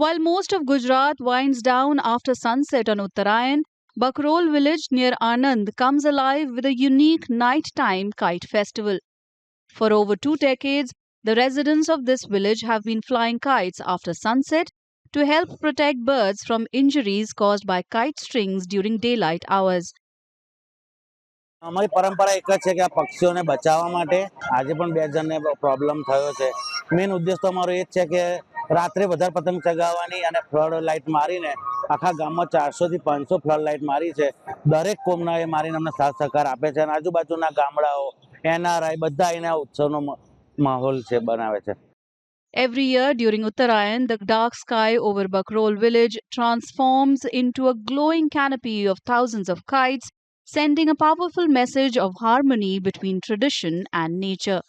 While most of Gujarat winds down after sunset on Uttarayan, Bakrol village near Anand comes alive with a unique nighttime kite festival. For over 2 decades, the residents of this village have been flying kites after sunset to help protect birds from injuries caused by kite strings during daylight hours. અમારી પરંપરા એક જ છે કે આ પક્ષીઓને બચાવવા માટે આજે પણ 2 જણને પ્રોબ્લેમ થયો છે. મેઇન ઉદ્દેશ તો અમારો એ જ છે કે રાત્રે વધારે પતંગ ચગાવવાની અને ફ્લડ લાઇટ મારીને આખા ગામમાં 400 થી 500 ફ્લડ લાઇટ મારી છે. દરેક કોમના એ મારીને અમને સાથ સહકાર આપે છે અને આજુબાજુના ગામડાઓ NRI બધા આવીને આ ઉત્સવનો માહોલ છે બનાવે છે. Every year during Uttarayan, the dark sky over Bakrol village transforms into a glowing canopy of thousands of kites, sending a powerful message of harmony between tradition and nature.